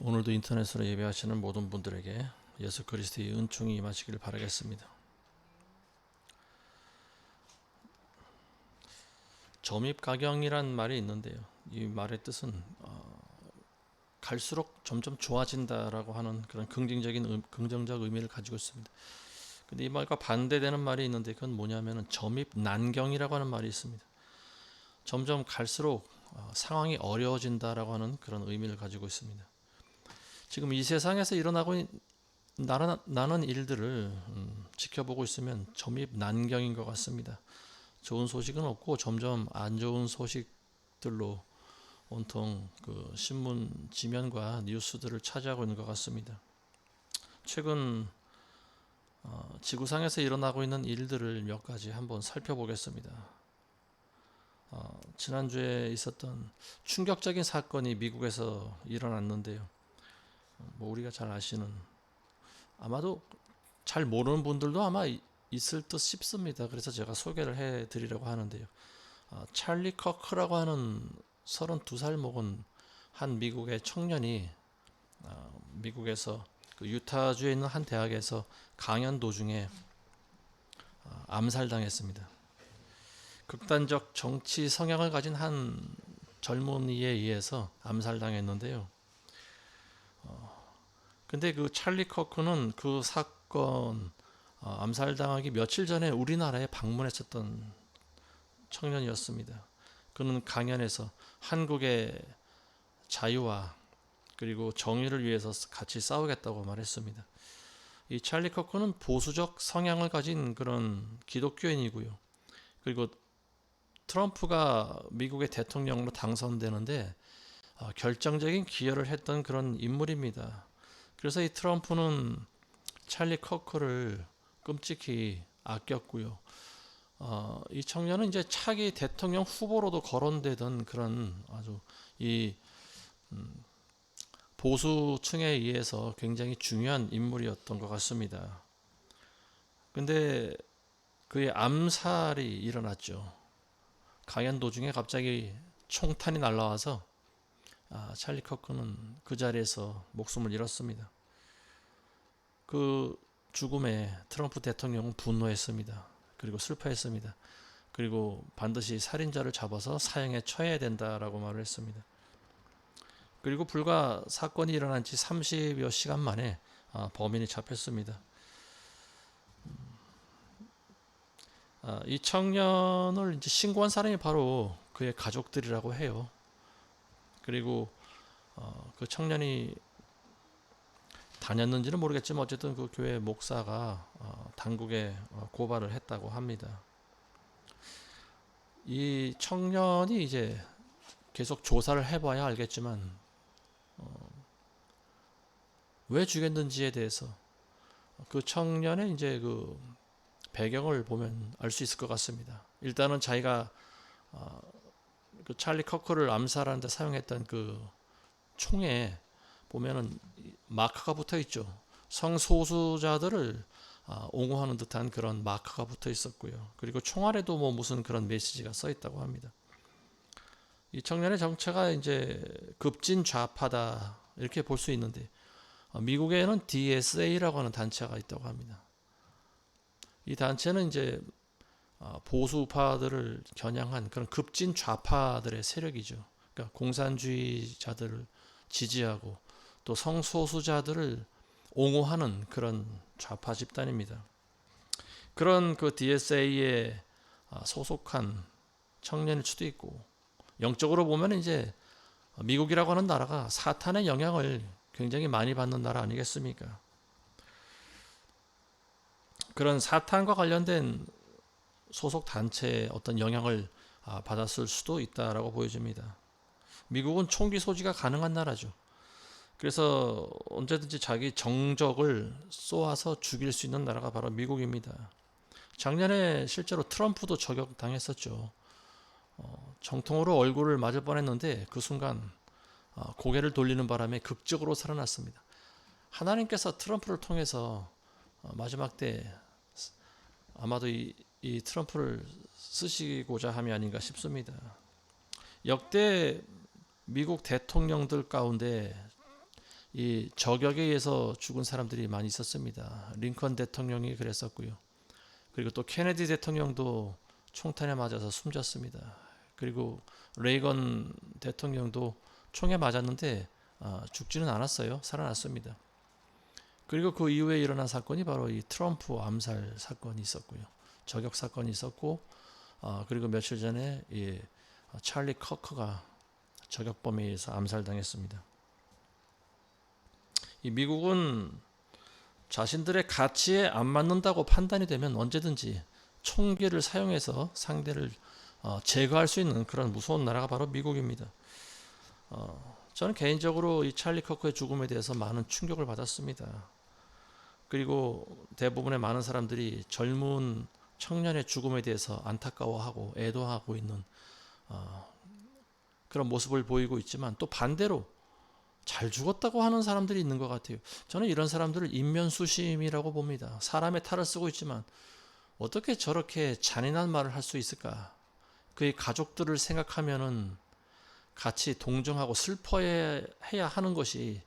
오늘도 인터넷으로 예배하시는 모든 분들에게 예수 그리스도의 은총이 임하시길 바라겠습니다. 점입가경이란 말이 있는데요. 이 말의 뜻은 갈수록 점점 좋아진다라고 하는 그런 긍정적 의미를 가지고 있습니다. 근데 이 말과 반대되는 말이 있는데 그건 뭐냐면은 점입난경이라고 하는 말이 있습니다. 점점 갈수록 상황이 어려워진다라고 하는 그런 의미를 가지고 있습니다. 지금 이 세상에서 일어나고 나는 일들을 지켜보고 있으면 점입난경인 것 같습니다. 좋은 소식은 없고 점점 안 좋은 소식들로 온통 그 신문 지면과 뉴스들을 차지하고 있는 것 같습니다. 최근 지구상에서 일어나고 있는 일들을 몇 가지 한번 살펴보겠습니다. 지난주에 있었던 충격적인 사건이 미국에서 일어났는데요. 뭐 우리가 잘 아시는, 아마도 잘 모르는 분들도 아마 있을 듯 싶습니다. 그래서 제가 소개를 해드리려고 하는데요. 찰리 커크라고 하는 32살 먹은 한 미국의 청년이 미국에서 그 유타주에 있는 한 대학에서 강연 도중에 암살당했습니다. 극단적 정치 성향을 가진 한 젊은이에 의해서 암살당했는데요. 근데 그 찰리 커크는 그 사건 암살당하기 며칠 전에 우리나라에 방문했었던 청년이었습니다. 그는 강연에서 한국의 자유와 그리고 정의를 위해서 같이 싸우겠다고 말했습니다. 이 찰리 커크는 보수적 성향을 가진 그런 기독교인이고요. 그리고 트럼프가 미국의 대통령으로 당선되는데 결정적인 기여를 했던 그런 인물입니다. 그래서 이 트럼프는 찰리 커크를 끔찍히 아꼈고요. 이 청년은 이제 차기 대통령 후보로도 거론되던 그런 아주 이 보수층에 의해서 굉장히 중요한 인물이었던 것 같습니다. 근데 그의 암살이 일어났죠. 강연 도중에 갑자기 총탄이 날라와서 찰리 커크는 그 자리에서 목숨을 잃었습니다. 그 죽음에 트럼프 대통령은 분노했습니다. 그리고 슬퍼했습니다. 그리고 반드시 살인자를 잡아서 사형에 처해야 된다라고 말을 했습니다. 그리고 불과 사건이 일어난 지 30여 시간 만에 범인이 잡혔습니다. 이 청년을 이제 신고한 사람이 바로 그의 가족들이라고 해요. 그리고 그 청년이 다녔는지는 모르겠지만 어쨌든 그 교회 목사가 당국에 고발을 했다고 합니다. 이 청년이 이제 계속 조사를 해봐야 알겠지만 왜 죽였는지에 대해서 그 청년의 이제 그 배경을 보면 알 수 있을 것 같습니다. 일단은 자기가 그 찰리 커크를 암살하는데 사용했던 그 총에 보면은 마크가 붙어 있죠. 성소수자들을 옹호하는 듯한 그런 마크가 붙어 있었고요. 그리고 총알에도 뭐 무슨 그런 메시지가 써 있다고 합니다. 이 청년의 정체가 이제 급진 좌파다 이렇게 볼 수 있는데 미국에는 DSA라고 하는 단체가 있다고 합니다. 이 단체는 이제 보수파들을 겨냥한 그런 급진 좌파들의 세력이죠. 그러니까 공산주의자들을 지지하고 또 성소수자들을 옹호하는 그런 좌파 집단입니다. 그런 그 DSA에 소속한 청년일 수도 있고 영적으로 보면 이제 미국이라고 하는 나라가 사탄의 영향을 굉장히 많이 받는 나라 아니겠습니까? 그런 사탄과 관련된 소속 단체의 어떤 영향을 받았을 수도 있다라고 보여집니다. 미국은 총기 소지가 가능한 나라죠. 그래서 언제든지 자기 정적을 쏘아서 죽일 수 있는 나라가 바로 미국입니다. 작년에 실제로 트럼프도 저격당했었죠. 정통으로 얼굴을 맞을 뻔했는데 그 순간 고개를 돌리는 바람에 극적으로 살아났습니다. 하나님께서 트럼프를 통해서 마지막 때 아마도 이 트럼프를 쓰시고자 함이 아닌가 싶습니다. 역대 미국 대통령들 가운데 이 저격에 의해서 죽은 사람들이 많이 있었습니다. 링컨 대통령이 그랬었고요. 그리고 또 케네디 대통령도 총탄에 맞아서 숨졌습니다. 그리고 레이건 대통령도 총에 맞았는데 죽지는 않았어요. 살아났습니다. 그리고 그 이후에 일어난 사건이 바로 이 트럼프 암살 사건이 있었고요. 저격 사건이 있었고, 그리고 며칠 전에 이 찰리 커크가 저격범에 의해서 암살당했습니다. 이 미국은 자신들의 가치에 안 맞는다고 판단이 되면 언제든지 총기를 사용해서 상대를 제거할 수 있는 그런 무서운 나라가 바로 미국입니다. 저는 개인적으로 이 찰리 커크의 죽음에 대해서 많은 충격을 받았습니다. 그리고 대부분의 많은 사람들이 젊은 청년의 죽음에 대해서 안타까워하고 애도하고 있는 그런 모습을 보이고 있지만, 또 반대로 잘 죽었다고 하는 사람들이 있는 것 같아요. 저는 이런 사람들을 인면수심이라고 봅니다. 사람의 탈을 쓰고 있지만 어떻게 저렇게 잔인한 말을 할 수 있을까? 그의 가족들을 생각하면은 같이 동정하고 슬퍼해야 하는 것이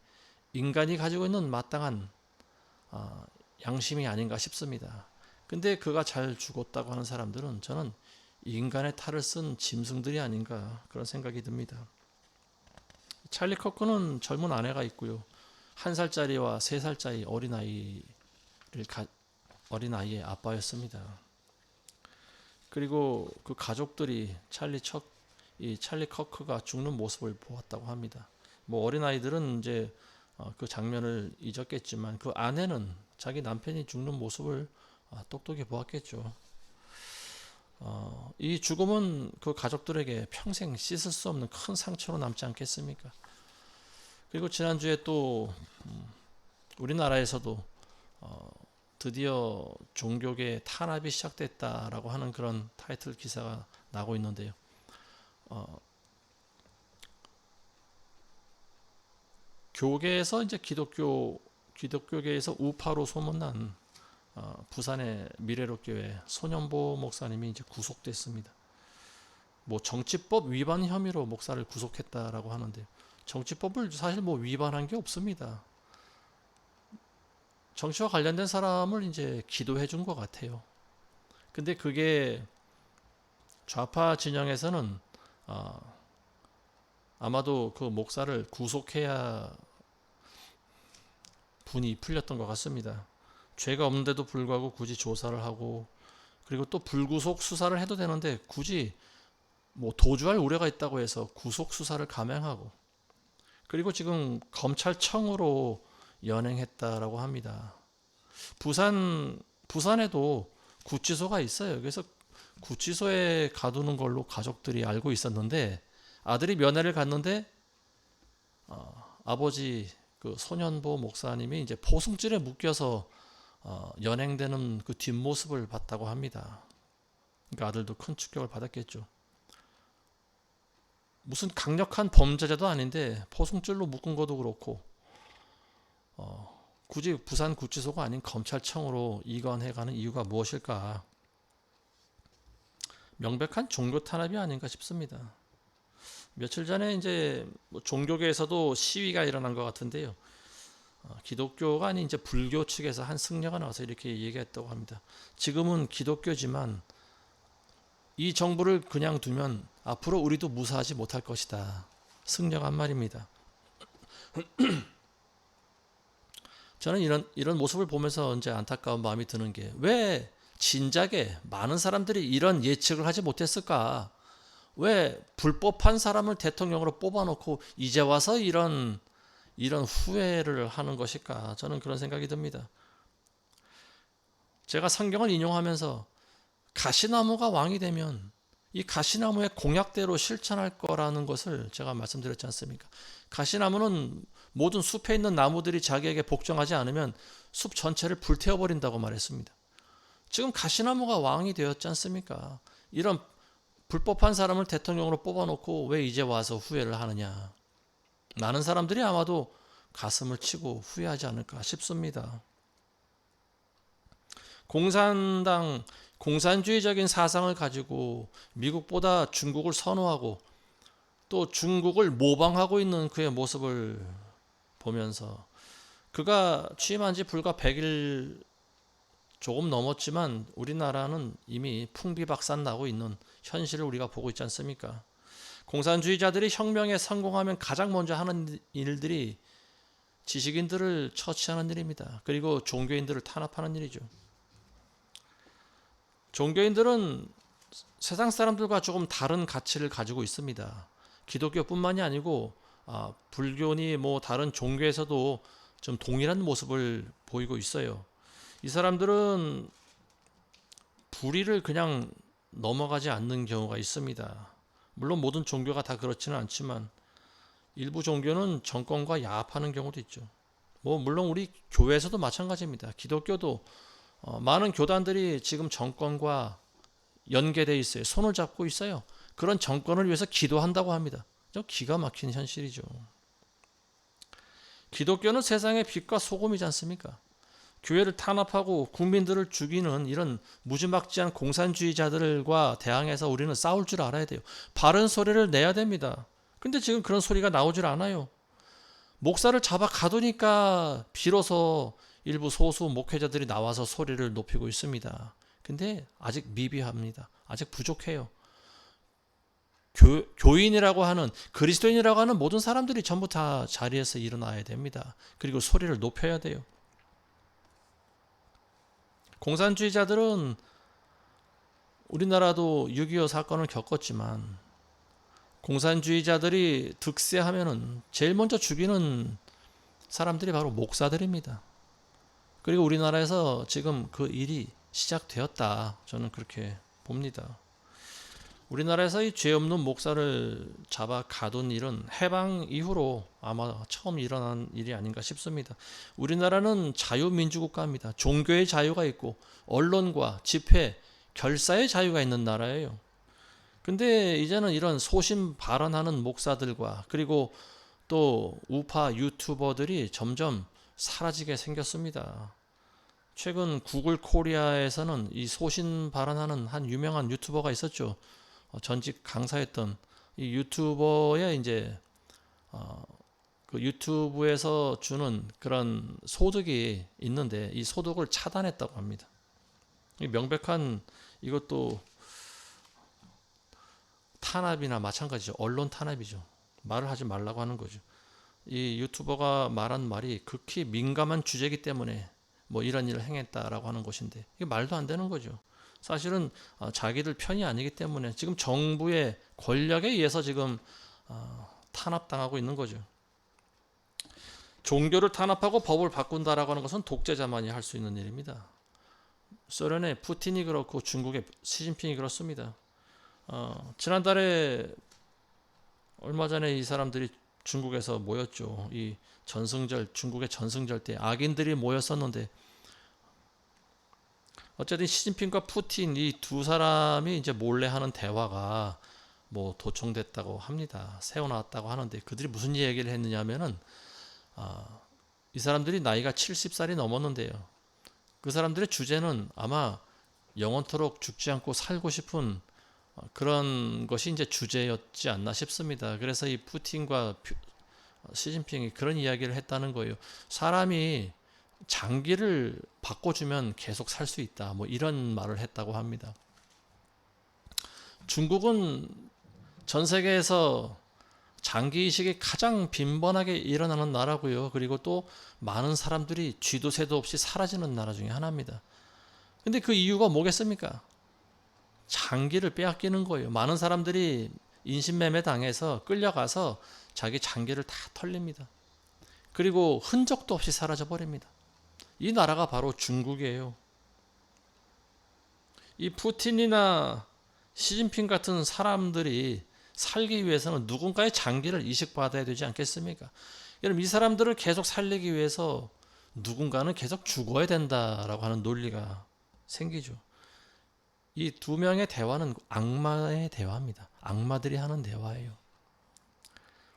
인간이 가지고 있는 마땅한 양심이 아닌가 싶습니다. 근데 그가 잘 죽었다고 하는 사람들은 저는 인간의 탈을 쓴 짐승들이 아닌가 그런 생각이 듭니다. 찰리 커크는 젊은 아내가 있고요. 1살짜리와 3살짜리 어린아이의 아빠였습니다. 그리고 그 가족들이 이 찰리 커크가 죽는 모습을 보았다고 합니다. 뭐 어린아이들은 이제 그 장면을 잊었겠지만, 그 아내는 자기 남편이 죽는 모습을 똑똑히 보았겠죠. 이 죽음은 그 가족들에게 평생 씻을 수 없는 큰 상처로 남지 않겠습니까? 그리고 지난주에 또 우리나라에서도 드디어 종교계 탄압이 시작됐다라고 하는 그런 타이틀 기사가 나고 있는데요. 교계에서 이제 기독교계에서 우파로 소문난 부산의 미래로교회 손현보 목사님이 이제 구속됐습니다. 뭐 정치법 위반 혐의로 목사를 구속했다라고 하는데, 정치법을 사실 뭐 위반한 게 없습니다. 정치와 관련된 사람을 이제 기도해 준 것 같아요. 근데 그게 좌파 진영에서는 아마도 그 목사를 구속해야 분이 풀렸던 것 같습니다. 죄가 없는데도 불구하고 굳이 조사를 하고, 그리고 또 불구속 수사를 해도 되는데 굳이 뭐 도주할 우려가 있다고 해서 구속 수사를 감행하고, 그리고 지금 검찰청으로 연행했다라고 합니다. 부산에도 구치소가 있어요. 그래서 구치소에 가두는 걸로 가족들이 알고 있었는데, 아들이 면회를 갔는데 아버지 그 손현보 목사님이 이제 포승줄에 묶여서 연행되는 그 뒷모습을 봤다고 합니다. 그러니까 아들도 큰 충격을 받았겠죠. 무슨 강력한 범죄자도 아닌데 포승줄로 묶은 것도 그렇고, 굳이 부산 구치소가 아닌 검찰청으로 이관해가는 이유가 무엇일까? 명백한 종교 탄압이 아닌가 싶습니다. 며칠 전에 이제 종교계에서도 시위가 일어난 것 같은데요. 기독교가 아닌 이제 불교 측에서 한 승려가 나와서 이렇게 얘기했다고 합니다. 지금은 기독교지만 이 정부를 그냥 두면 앞으로 우리도 무사하지 못할 것이다. 승려가 한 말입니다. 저는 이런 모습을 보면서 이제 안타까운 마음이 드는 게, 왜 진작에 많은 사람들이 이런 예측을 하지 못했을까? 왜 불법한 사람을 대통령으로 뽑아놓고 이제 와서 이런 후회를 하는 것일까? 저는 그런 생각이 듭니다. 제가 성경을 인용하면서 가시나무가 왕이 되면 이 가시나무의 공약대로 실천할 거라는 것을 제가 말씀드렸지 않습니까? 가시나무는 모든 숲에 있는 나무들이 자기에게 복종하지 않으면 숲 전체를 불태워버린다고 말했습니다. 지금 가시나무가 왕이 되었지 않습니까? 이런 불법한 사람을 대통령으로 뽑아놓고 왜 이제 와서 후회를 하느냐? 많은 사람들이 아마도 가슴을 치고 후회하지 않을까 싶습니다. 공산주의적인 사상을 가지고 미국보다 중국을 선호하고 또 중국을 모방하고 있는 그의 모습을 보면서 그가 취임한 지 불과 100일 조금 넘었지만 우리나라는 이미 풍비박산 나고 있는 현실을 우리가 보고 있지 않습니까? 공산주의자들이 혁명에 성공하면 가장 먼저 하는 일들이 지식인들을 처치하는 일입니다. 그리고 종교인들을 탄압하는 일이죠. 종교인들은 세상 사람들과 조금 다른 가치를 가지고 있습니다. 기독교뿐만이 아니고 불교니 뭐 다른 종교에서도 좀 동일한 모습을 보이고 있어요. 이 사람들은 불의를 그냥 넘어가지 않는 경우가 있습니다. 물론 모든 종교가 다 그렇지는 않지만 일부 종교는 정권과 야합하는 경우도 있죠. 뭐 물론 우리 교회에서도 마찬가지입니다. 기독교도 많은 교단들이 지금 정권과 연계되어 있어요. 손을 잡고 있어요. 그런 정권을 위해서 기도한다고 합니다. 기가 막힌 현실이죠. 기독교는 세상의 빛과 소금이지 않습니까? 교회를 탄압하고 국민들을 죽이는 이런 무지막지한 공산주의자들과 대항해서 우리는 싸울 줄 알아야 돼요. 바른 소리를 내야 됩니다. 근데 지금 그런 소리가 나오질 않아요. 목사를 잡아 가두니까 비로소 일부 소수 목회자들이 나와서 소리를 높이고 있습니다. 근데 아직 미비합니다. 아직 부족해요. 교인이라고 하는, 그리스도인이라고 하는 모든 사람들이 전부 다 자리에서 일어나야 됩니다. 그리고 소리를 높여야 돼요. 공산주의자들은 우리나라도 6.25 사건을 겪었지만 공산주의자들이 득세하면은 제일 먼저 죽이는 사람들이 바로 목사들입니다. 그리고 우리나라에서 지금 그 일이 시작되었다. 저는 그렇게 봅니다. 우리나라에서 이 죄 없는 목사를 잡아 가둔 일은 해방 이후로 아마 처음 일어난 일이 아닌가 싶습니다. 우리나라는 자유민주국가입니다. 종교의 자유가 있고 언론과 집회, 결사의 자유가 있는 나라예요. 근데 이제는 이런 소신 발언하는 목사들과 그리고 또 우파 유튜버들이 점점 사라지게 생겼습니다. 최근 구글 코리아에서는 이 소신 발언하는 한 유명한 유튜버가 있었죠. 전직 강사였던 이 유튜버의 이제 그 유튜브에서 주는 그런 소득이 있는데 이 소득을 차단했다고 합니다. 이 명백한 이것도 탄압이나 마찬가지죠. 언론 탄압이죠. 말을 하지 말라고 하는 거죠. 이 유튜버가 말한 말이 극히 민감한 주제이기 때문에 뭐 이런 일을 행했다라고 하는 것인데 이게 말도 안 되는 거죠. 사실은 자기들 편이 아니기 때문에 지금 정부의 권력에 의해서 지금 탄압당하고 있는 거죠. 종교를 탄압하고 법을 바꾼다라고 하는 것은 독재자만이 할 수 있는 일입니다. 소련의 푸틴이 그렇고 중국의 시진핑이 그렇습니다. 지난달에 얼마 전에 이 사람들이 중국에서 모였죠. 이 전승절, 중국의 전승절 때 악인들이 모였었는데 어쨌든 시진핑과 푸틴 이 두 사람이 이제 몰래 하는 대화가 뭐 도청됐다고 합니다. 새어나왔다고 하는데 그들이 무슨 얘기를 했느냐면은 이 사람들이 나이가 70살이 넘었는데요. 그 사람들의 주제는 아마 영원토록 죽지 않고 살고 싶은 그런 것이 이제 주제였지 않나 싶습니다. 그래서 이 푸틴과 시진핑이 그런 이야기를 했다는 거예요. 사람이 장기를 바꿔주면 계속 살 수 있다. 뭐 이런 말을 했다고 합니다. 중국은 전 세계에서 장기 이식이 가장 빈번하게 일어나는 나라고요. 그리고 또 많은 사람들이 쥐도 새도 없이 사라지는 나라 중에 하나입니다. 근데 그 이유가 뭐겠습니까? 장기를 빼앗기는 거예요. 많은 사람들이 인신매매 당해서 끌려가서 자기 장기를 다 털립니다. 그리고 흔적도 없이 사라져 버립니다. 이 나라가 바로 중국이에요. 이 푸틴이나 시진핑 같은 사람들이 살기 위해서는 누군가의 장기를 이식받아야 되지 않겠습니까? 그럼 이 사람들을 계속 살리기 위해서 누군가는 계속 죽어야 된다라고 하는 논리가 생기죠. 이 두 명의 대화는 악마의 대화입니다. 악마들이 하는 대화예요.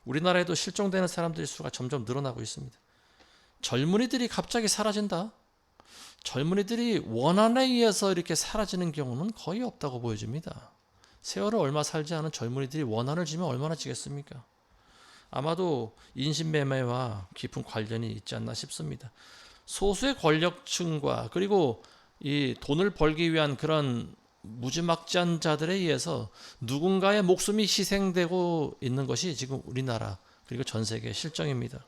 우리나라에도 실종되는 사람들의 수가 점점 늘어나고 있습니다. 젊은이들이 갑자기 사라진다? 젊은이들이 원한에 의해서 이렇게 사라지는 경우는 거의 없다고 보여집니다. 세월을 얼마 살지 않은 젊은이들이 원한을 지면 얼마나 지겠습니까? 아마도 인신매매와 깊은 관련이 있지 않나 싶습니다. 소수의 권력층과 그리고 이 돈을 벌기 위한 그런 무지막지한 자들에 의해서 누군가의 목숨이 희생되고 있는 것이 지금 우리나라 그리고 전 세계의 실정입니다.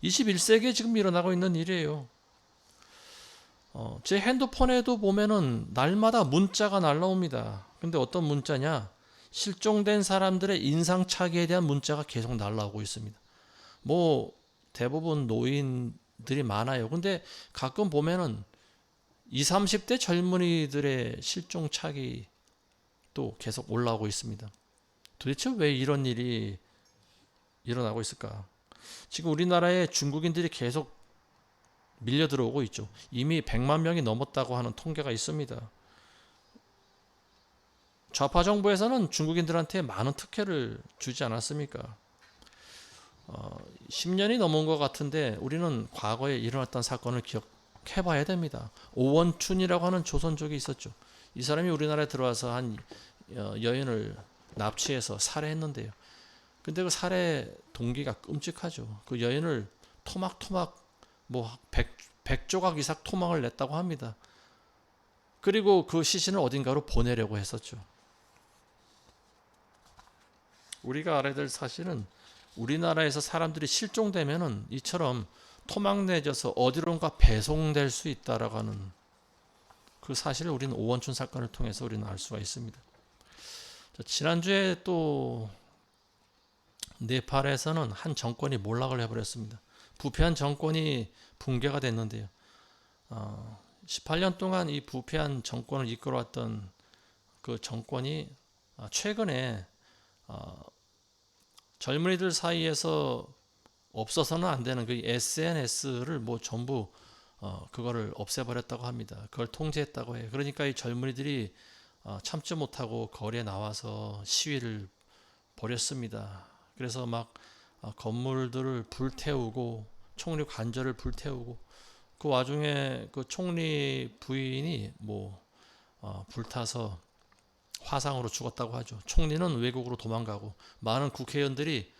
21세기에 지금 일어나고 있는 일이에요. 제 핸드폰에도 보면은 날마다 문자가 날라옵니다. 근데 어떤 문자냐? 실종된 사람들의 인상착의에 대한 문자가 계속 날라오고 있습니다. 뭐 대부분 노인들이 많아요. 근데 가끔 보면은 20, 30대 젊은이들의 실종착의 또 계속 올라오고 있습니다. 도대체 왜 이런 일이 일어나고 있을까? 지금 우리나라에 중국인들이 계속 밀려 들어오고 있죠. 이미 100만 명이 넘었다고 하는 통계가 있습니다. 좌파 정부에서는 중국인들한테 많은 특혜를 주지 않았습니까? 10년이 넘은 것 같은데 우리는 과거에 일어났던 사건을 기억해 봐야 됩니다. 오원춘이라고 하는 조선족이 있었죠. 이 사람이 우리나라에 들어와서 한 여인을 납치해서 살해했는데요. 근데 그 살해 동기가 끔찍하죠. 그 여인을 토막토막 뭐 100조각 이상 토막을 냈다고 합니다. 그리고 그 시신을 어딘가로 보내려고 했었죠. 우리가 알아야 될 사실은 우리나라에서 사람들이 실종되면은 이처럼 토막 내져서 어디론가 배송될 수 있다라고 하는 그 사실을 우리는 오원춘 사건을 통해서 우리는 알 수가 있습니다. 지난주에 또 네팔에서는 한 정권이 몰락을 해버렸습니다. 부패한 정권이 붕괴가 됐는데요. 18년 동안 이 부패한 정권을 이끌어왔던 그 정권이 최근에 젊은이들 사이에서 없어서는 안 되는 그 SNS를 뭐 전부 그거를 없애버렸다고 합니다. 그걸 통제했다고 해요. 그러니까 이 젊은이들이 참지 못하고 거리에 나와서 시위를 벌였습니다. 그래서 막 건물들을 불태우고 총리 관저를 불태우고 그 와중에 그 총리 부인이 뭐 불타서 화상으로 죽었다고 하죠. 총리는 외국으로 도망가고 많은 국회의원들이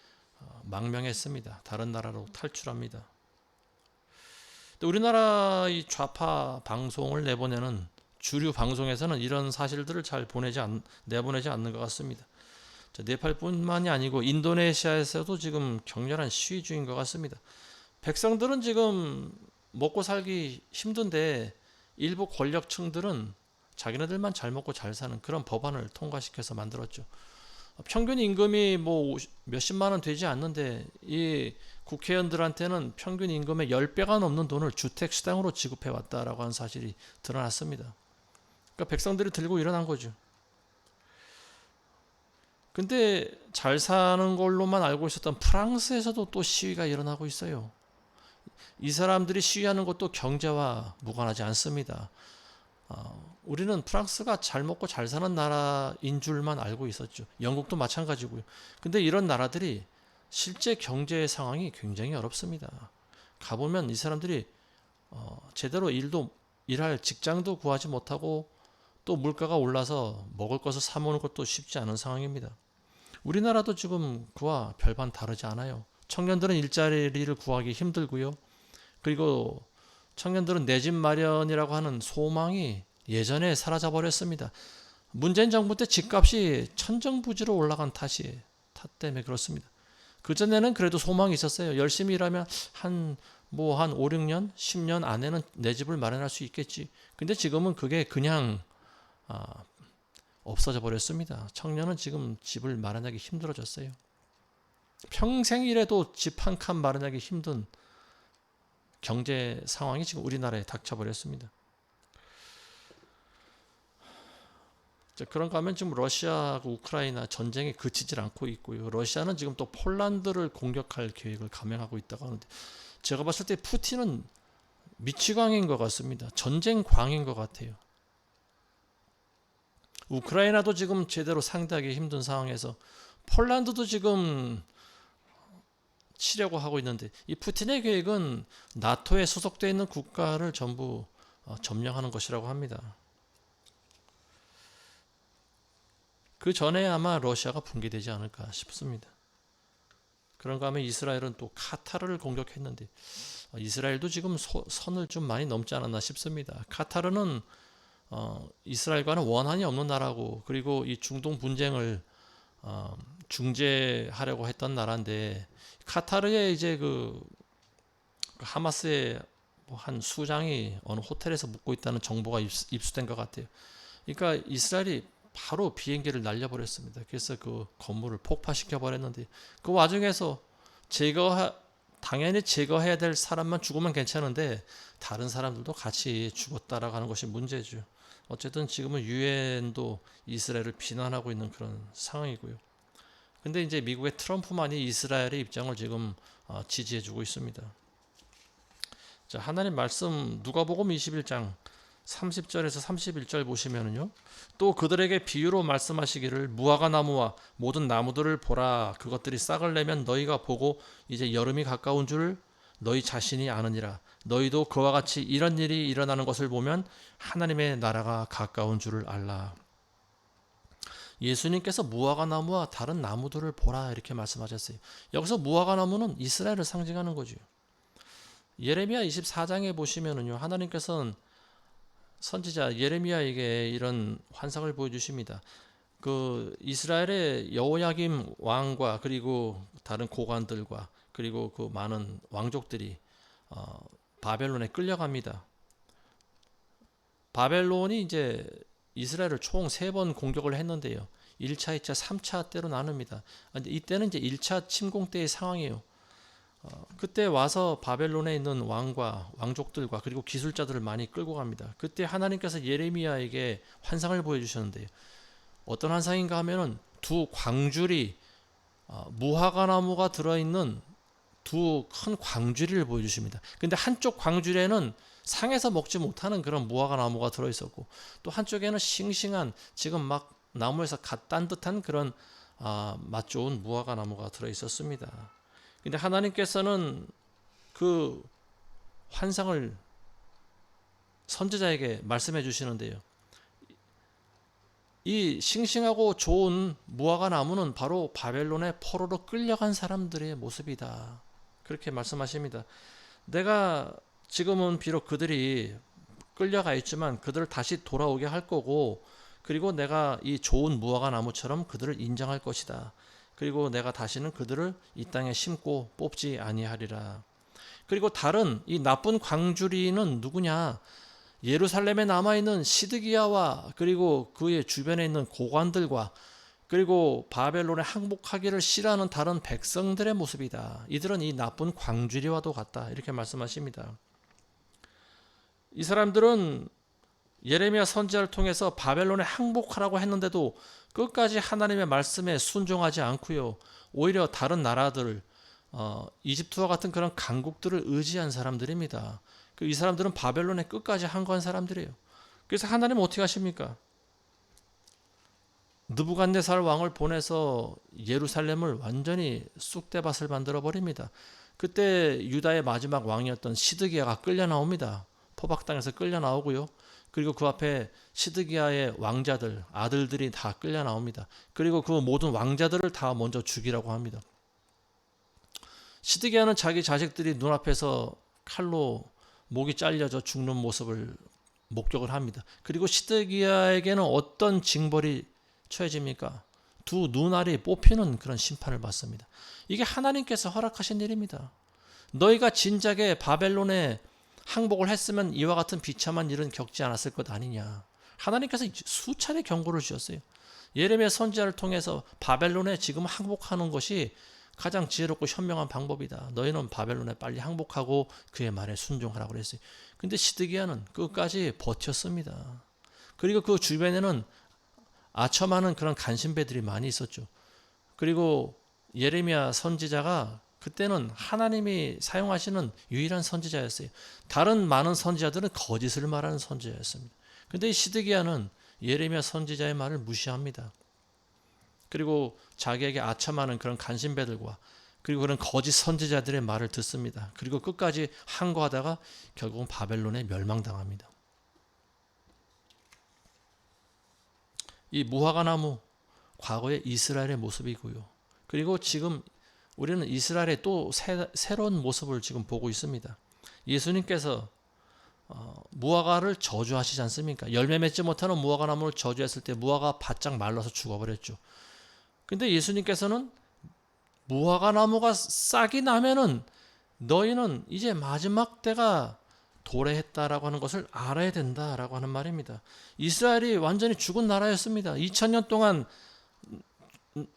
망명했습니다. 다른 나라로 탈출합니다. 우리나라 이 좌파 방송을 내보내는 주류 방송에서는 이런 사실들을 잘 내보내지 않는 것 같습니다. 네팔뿐만이 아니고 인도네시아에서도 지금 격렬한 시위 중인 것 같습니다. 백성들은 지금 먹고 살기 힘든데 일부 권력층들은 자기네들만 잘 먹고 잘 사는 그런 법안을 통과시켜서 만들었죠. 평균 임금이 뭐 몇십만 원 되지 않는데 이 국회의원들한테는 평균 임금의 10배가 넘는 돈을 주택수당으로 지급해 왔다라고 하는 사실이 드러났습니다. 그러니까 백성들이 들고 일어난 거죠. 근데 잘 사는 걸로만 알고 있었던 프랑스에서도 또 시위가 일어나고 있어요. 이 사람들이 시위하는 것도 경제와 무관하지 않습니다. 우리는 프랑스가 잘 먹고 잘 사는 나라인 줄만 알고 있었죠. 영국도 마찬가지고요. 근데 이런 나라들이 실제 경제 상황이 굉장히 어렵습니다. 가보면 이 사람들이 제대로 일할 직장도 구하지 못하고 또 물가가 올라서 먹을 것을 사 먹는 것도 쉽지 않은 상황입니다. 우리나라도 지금 그와 별반 다르지 않아요. 청년들은 일자리를 구하기 힘들고요. 그리고 청년들은 내 집 마련이라고 하는 소망이 예전에 사라져 버렸습니다. 문재인 정부 때 집값이 천정부지로 올라간 탓 때문에 그렇습니다. 그전에는 그래도 소망이 있었어요. 열심히 일하면 한 5, 6년, 10년 안에는 내 집을 마련할 수 있겠지. 근데 지금은 그게 그냥 없어져 버렸습니다. 청년은 지금 집을 마련하기 힘들어졌어요. 평생 일해도 집 한 칸 마련하기 힘든 경제 상황이 지금 우리나라에 닥쳐버렸습니다. 그런가 하면 지금 러시아하고 우크라이나 전쟁이 그치질 않고 있고요. 러시아는 지금 또 폴란드를 공격할 계획을 감행하고 있다고 하는데 제가 봤을 때 푸틴은 미치광인 것 같습니다. 전쟁광인 것 같아요. 우크라이나도 지금 제대로 상대하기 힘든 상황에서 폴란드도 지금 치려고 하고 있는데 이 푸틴의 계획은 나토에 소속되어 있는 국가를 전부 점령하는 것이라고 합니다. 그 전에 아마 러시아가 붕괴되지 않을까 싶습니다. 그런가 하면 이스라엘은 또 카타르를 공격했는데 이스라엘도 지금 선을 좀 많이 넘지 않았나 싶습니다. 카타르는 이스라엘과는 원한이 없는 나라고, 그리고 이 중동 분쟁을 중재하려고 했던 나라인데, 카타르에 이제 그 하마스의 뭐한 수장이 어느 호텔에서 묵고 있다는 정보가 입수된 것 같아요. 그러니까 이스라엘이 바로 비행기를 날려버렸습니다. 그래서 그 건물을 폭파시켜 버렸는데, 그 와중에서 당연히 제거해야 될 사람만 죽으면 괜찮은데 다른 사람들도 같이 죽었다라고 하는 것이 문제죠. 어쨌든 지금은 유엔도 이스라엘을 비난하고 있는 그런 상황이고요. 근데 이제 미국의 트럼프만이 이스라엘의 입장을 지금 지지해주고 있습니다. 자, 하나님 말씀 누가복음 21장 30절에서 31절 보시면은요. 또 그들에게 비유로 말씀하시기를 무화과 나무와 모든 나무들을 보라. 그것들이 싹을 내면 너희가 보고 이제 여름이 가까운 줄 너희 자신이 아느니라. 너희도 그와 같이 이런 일이 일어나는 것을 보면 하나님의 나라가 가까운 줄을 알라. 예수님께서 무화과 나무와 다른 나무들을 보라 이렇게 말씀하셨어요. 여기서 무화과 나무는 이스라엘을 상징하는 거죠. 예레미야 24장에 보시면은요. 하나님께서는 선지자 예레미야에게 이런 환상을 보여주십니다. 그 이스라엘의 여호야김 왕과 그리고 다른 고관들과 그리고 그 많은 왕족들이 바벨론에 끌려갑니다. 바벨론이 이제 이스라엘을 총 3번 공격을 했는데요. 1차, 2차, 3차 때로 나눕니다. 이때는 이제 1차 침공 때의 상황이에요. 그때 와서 바벨론에 있는 왕과 왕족들과 그리고 기술자들을 많이 끌고 갑니다. 그때 하나님께서 예레미야에게 환상을 보여주셨는데요. 어떤 환상인가 하면은 두 광줄이 무화과 나무가 들어있는 두 큰 광주리를 보여주십니다. 근데 한쪽 광주리에는 상에서 먹지 못하는 그런 무화과 나무가 들어있었고, 또 한쪽에는 싱싱한 지금 막 나무에서 갓 딴 듯한 그런 맛 좋은 무화과 나무가 들어있었습니다. 근데 하나님께서는 그 환상을 선지자에게 말씀해 주시는데요. 이 싱싱하고 좋은 무화과 나무는 바로 바벨론의 포로로 끌려간 사람들의 모습이다. 그렇게 말씀하십니다. 내가 지금은 비록 그들이 끌려가 있지만 그들을 다시 돌아오게 할 거고, 그리고 내가 이 좋은 무화과 나무처럼 그들을 인정할 것이다. 그리고 내가 다시는 그들을 이 땅에 심고 뽑지 아니하리라. 그리고 다른 이 나쁜 광주리는 누구냐? 예루살렘에 남아있는 시드기야와 그리고 그의 주변에 있는 고관들과 그리고 바벨론에 항복하기를 싫어하는 다른 백성들의 모습이다. 이들은 이 나쁜 광주리와도 같다. 이렇게 말씀하십니다. 이 사람들은 예레미야 선지자를 통해서 바벨론에 항복하라고 했는데도 끝까지 하나님의 말씀에 순종하지 않고요. 오히려 다른 나라들, 이집트와 같은 그런 강국들을 의지한 사람들입니다. 이 사람들은 바벨론에 끝까지 항거한 사람들이에요. 그래서 하나님은 어떻게 하십니까? 느부갓네살 왕을 보내서 예루살렘을 완전히 쑥대밭을 만들어 버립니다. 그때 유다의 마지막 왕이었던 시드기야가 끌려 나옵니다. 포박당에서 끌려 나오고요. 그리고 그 앞에 시드기야의 왕자들, 아들들이 다 끌려 나옵니다. 그리고 그 모든 왕자들을 다 먼저 죽이라고 합니다. 시드기야는 자기 자식들이 눈앞에서 칼로 목이 잘려져 죽는 모습을 목격을 합니다. 그리고 시드기야에게는 어떤 징벌이 처해집니까? 두 눈알이 뽑히는 그런 심판을 받습니다. 이게 하나님께서 허락하신 일입니다. 너희가 진작에 바벨론에 항복을 했으면 이와 같은 비참한 일은 겪지 않았을 것 아니냐. 하나님께서 수차례 경고를 주셨어요. 예레미야 선지자를 통해서 바벨론에 지금 항복하는 것이 가장 지혜롭고 현명한 방법이다. 너희는 바벨론에 빨리 항복하고 그의 말에 순종하라고 그랬어요. 근데 시드기야는 끝까지 버텼습니다. 그리고 그 주변에는 아첨하는 그런 간신배들이 많이 있었죠. 그리고 예레미야 선지자가 그때는 하나님이 사용하시는 유일한 선지자였어요. 다른 많은 선지자들은 거짓을 말하는 선지자였습니다. 근데 이 시드기야는 예레미야 선지자의 말을 무시합니다. 그리고 자기에게 아첨하는 그런 간신배들과 그리고 그런 거짓 선지자들의 말을 듣습니다. 그리고 끝까지 항거하다가 결국은 바벨론에 멸망당합니다. 이 무화과 나무, 과거의 이스라엘의 모습이고요. 그리고 지금 우리는 이스라엘의 또 새로운 모습을 지금 보고 있습니다. 예수님께서 무화과를 저주하시지 않습니까? 열매 맺지 못하는 무화과 나무를 저주했을 때 무화과가 바짝 말라서 죽어버렸죠. 근데 예수님께서는 무화과 나무가 싹이 나면은 너희는 이제 마지막 때가 도래했다라고 하는 것을 알아야 된다라고 하는 말입니다. 이스라엘이 완전히 죽은 나라였습니다. 2000년 동안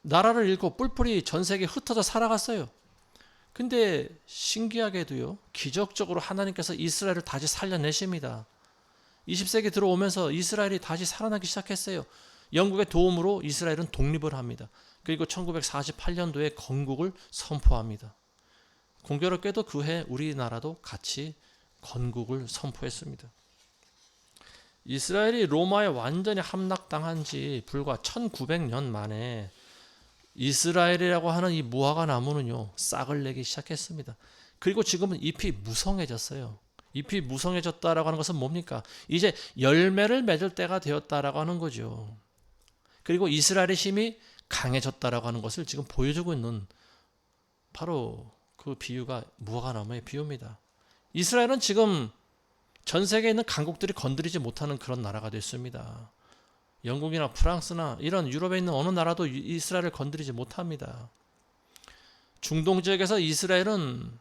나라를 잃고 뿔뿔이 전 세계에 흩어져 살아갔어요. 근데 신기하게도요, 기적적으로 하나님께서 이스라엘을 다시 살려내십니다. 20세기 들어오면서 이스라엘이 다시 살아나기 시작했어요. 영국의 도움으로 이스라엘은 독립을 합니다. 그리고 1948년도에 건국을 선포합니다. 공교롭게도 그 해 우리나라도 같이 건국을 선포했습니다. 이스라엘이 로마에 완전히 함락당한 지 불과 1900년 만에 이스라엘이라고 하는 이 무화과 나무는요, 싹을 내기 시작했습니다. 그리고 지금은 잎이 무성해졌어요. 잎이 무성해졌다라고 하는 것은 뭡니까? 이제 열매를 맺을 때가 되었다라고 하는 거죠. 그리고 이스라엘의 힘이 강해졌다라고 하는 것을 지금 보여주고 있는 바로 그 비유가 무화과 나무의 비유입니다. 이스라엘은 지금 전 세계에 있는 강국들이 건드리지 못하는 그런 나라가 됐습니다. 영국이나 프랑스나 이런 유럽에 있는 어느 나라도 이스라엘을 건드리지 못합니다. 중동 지역에서 이스라엘은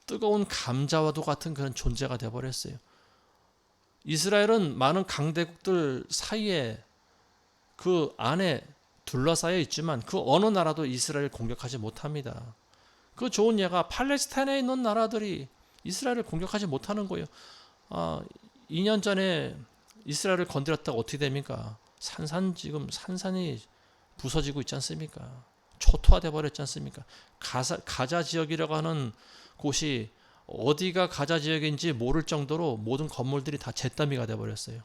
뜨거운 감자와도 같은 그런 존재가 되어버렸어요. 이스라엘은 많은 강대국들 사이에 그 안에 둘러싸여 있지만 그 어느 나라도 이스라엘을 공격하지 못합니다. 그 좋은 예가 팔레스타인에 있는 나라들이 이스라엘을 공격하지 못하는 거예요. 2년 전에 이스라엘을 건드렸다가 어떻게 됩니까? 지금 산산이 부서지고 있지 않습니까? 초토화돼 버렸지 않습니까? 가자 지역이라고 하는 곳이 어디가 가자 지역인지 모를 정도로 모든 건물들이 다 잿더미가 돼 버렸어요.